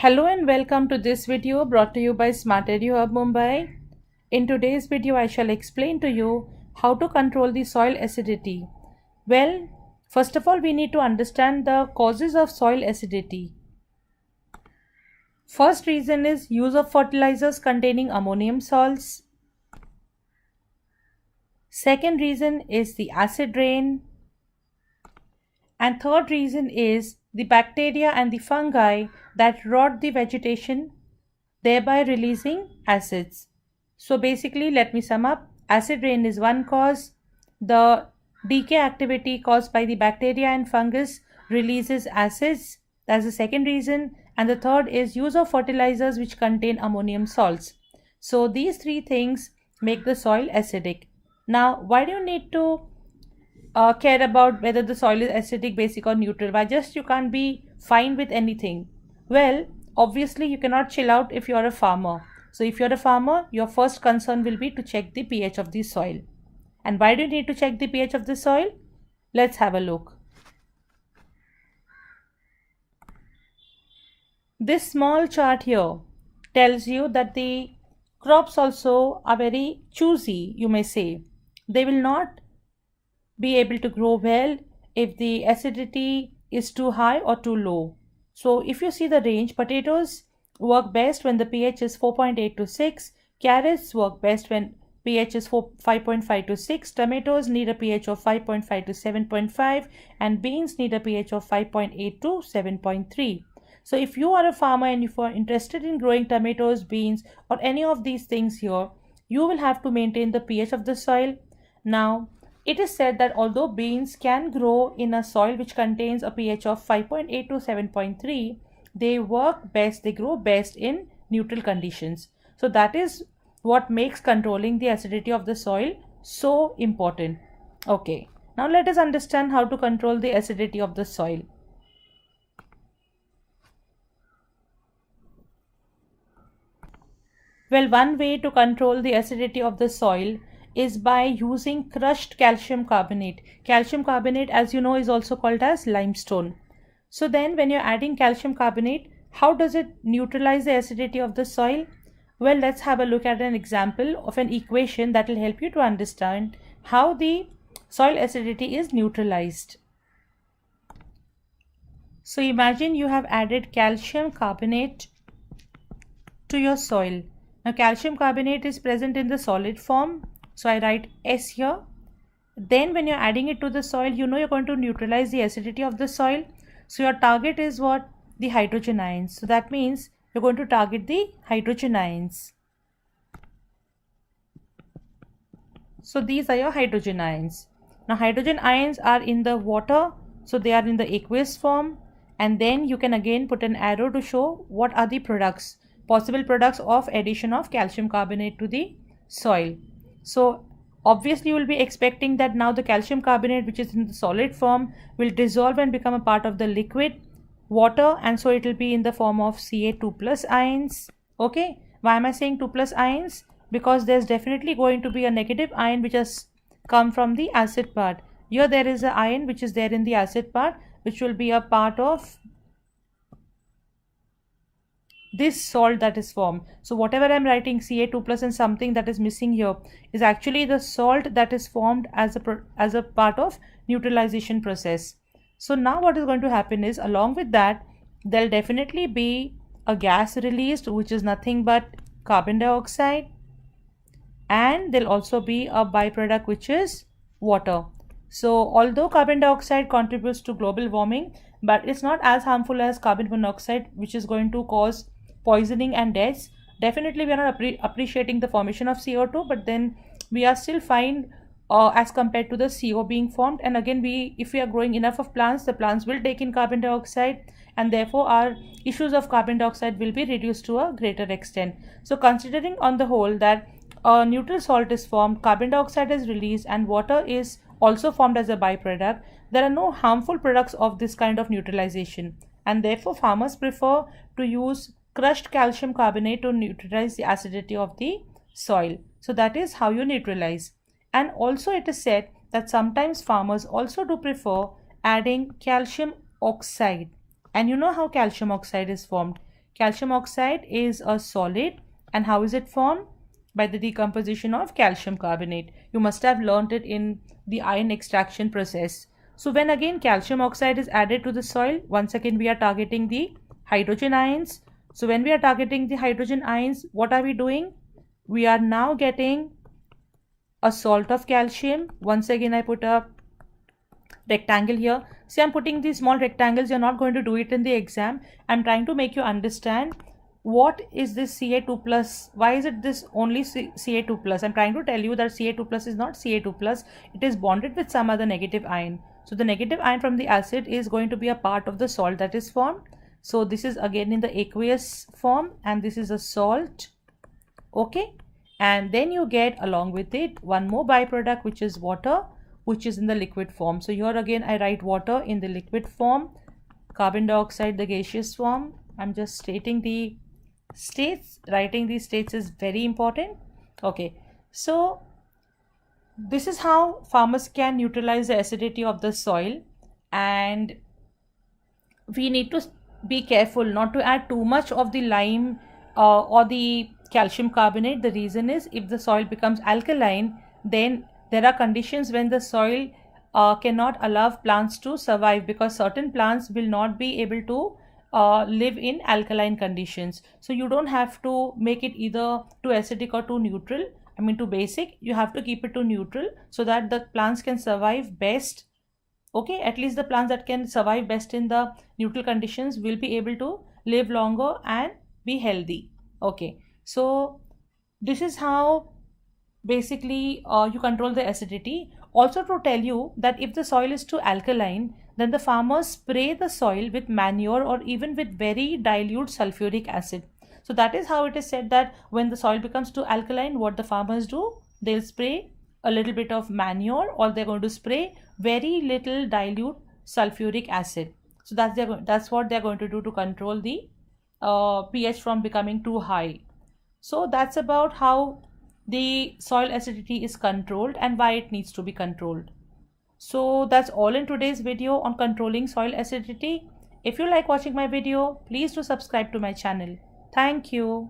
Hello and welcome to this video brought to you by Smart Edu Hub Mumbai. In today's video, I shall explain to you how to control the soil acidity. Well, first of all, we need to understand the causes of soil acidity. First reason is use of fertilizers containing ammonium salts. Second reason is the acid rain. And third reason is the bacteria and the fungi that rot the vegetation, thereby releasing acids. So basically, let me sum up. Acid rain is one cause. The decay activity caused by the bacteria and fungus releases acids. That's the second reason. And the third is use of fertilizers which contain ammonium salts. So these three things make the soil acidic. Now, why do you need to care about whether the soil is acidic, basic or neutral? Why just you can't be fine with anything? Well, obviously you cannot chill out if you're a farmer. So if you're a farmer, your first concern will be to check the pH of the soil. And why do you need to check the pH of the soil? Let's have a look. This small chart here tells you that the crops also are very choosy, you may say. They will not be able to grow well if the acidity is too high or too low. So if you see the range, potatoes work best when the pH is 4.8 to 6, carrots work best when pH is 5.5 to 6, tomatoes need a pH of 5.5 to 7.5, and beans need a pH of 5.8 to 7.3. So if you are a farmer and if you are interested in growing tomatoes, beans or any of these things here, you will have to maintain the pH of the soil. Now, it is said that although beans can grow in a soil which contains a pH of 5.8 to 7.3, they grow best in neutral conditions. So that is what makes controlling the acidity of the soil so important. Okay, now let us understand how to control the acidity of the soil. Well, one way to control the acidity of the soil is by using crushed calcium carbonate. Calcium carbonate, as you know, is also called as limestone. So then when you're adding calcium carbonate, how does it neutralize the acidity of the soil? Well, let's have a look at an example of an equation that will help you to understand how the soil acidity is neutralized. So imagine you have added calcium carbonate to your soil. Now calcium carbonate is present in the solid form. So I write S here. Then when you're adding it to the soil, you know you're going to neutralize the acidity of the soil. So your target is what? The hydrogen ions. So that means you're going to target the hydrogen ions. So these are your hydrogen ions. Now hydrogen ions are in the water. So they are in the aqueous form. And then you can again put an arrow to show what are the products, possible products of addition of calcium carbonate to the soil. So obviously you will be expecting that now the calcium carbonate, which is in the solid form, will dissolve and become a part of the liquid water, and so it will be in the form of Ca2 plus ions. Okay, why am I saying 2 plus ions? Because there's definitely going to be a negative ion which has come from the acid part. Here there is an ion which is there in the acid part, which will be a part of this salt that is formed. So whatever I'm writing Ca2 plus and something that is missing here is actually the salt that is formed as a part of neutralization process. So now what is going to happen is, along with that, there'll definitely be a gas released, which is nothing but carbon dioxide, and there'll also be a byproduct which is water. So although carbon dioxide contributes to global warming, but it's not as harmful as carbon monoxide, which is going to cause poisoning and deaths. Definitely we are not appreciating the formation of CO2, but then we are still fine as compared to the CO being formed. And again, if we are growing enough of plants, the plants will take in carbon dioxide, and therefore our issues of carbon dioxide will be reduced to a greater extent. So considering on the whole that a neutral salt is formed, carbon dioxide is released, and water is also formed as a byproduct, there are no harmful products of this kind of neutralization, and therefore farmers prefer to use crushed calcium carbonate to neutralize the acidity of the soil. So that is how you neutralize. And also it is said that sometimes farmers also do prefer adding calcium oxide. And you know how calcium oxide is formed. Calcium oxide is a solid, and how is it formed? By the decomposition of calcium carbonate. You must have learnt it in the ion extraction process. So when again calcium oxide is added to the soil, once again we are targeting the hydrogen ions. So when we are targeting the hydrogen ions, what are we doing? We are now getting a salt of calcium. Once again I put a rectangle here. See, I'm putting these small rectangles. You're not going to do it in the exam. I'm trying to make you understand what is this Ca2 plus. Why is it this only Ca2 plus? I'm trying to tell you that Ca2 plus is not Ca2 plus. It is bonded with some other negative ion. So the negative ion from the acid is going to be a part of the salt that is formed. So this is again in the aqueous form, and this is a salt. Okay, and then you get along with it one more byproduct, which is water, which is in the liquid form. So here again I write water in the liquid form, carbon dioxide the gaseous form. I'm just stating the states. Writing these states is very important. Okay, so this is how farmers can neutralize the acidity of the soil, and we need to be careful not to add too much of the lime or the calcium carbonate. The reason is, if the soil becomes alkaline, then there are conditions when the soil cannot allow plants to survive, because certain plants will not be able to live in alkaline conditions. So you don't have to make it either too acidic or too neutral. I mean too basic. You have to keep it to neutral so that the plants can survive best. Okay, at least the plants that can survive best in the neutral conditions will be able to live longer and be healthy. Okay, so this is how basically you control the acidity. Also, to tell you that if the soil is too alkaline, then the farmers spray the soil with manure or even with very dilute sulfuric acid. So that is how it is said that when the soil becomes too alkaline, what the farmers do, they'll spray a little bit of manure, or they're going to spray very little dilute sulfuric acid. So that's what they're going to do to control the pH from becoming too high. So that's about how the soil acidity is controlled and why it needs to be controlled. So that's all in today's video on controlling soil acidity. If you like watching my video, please do subscribe to my channel. Thank you.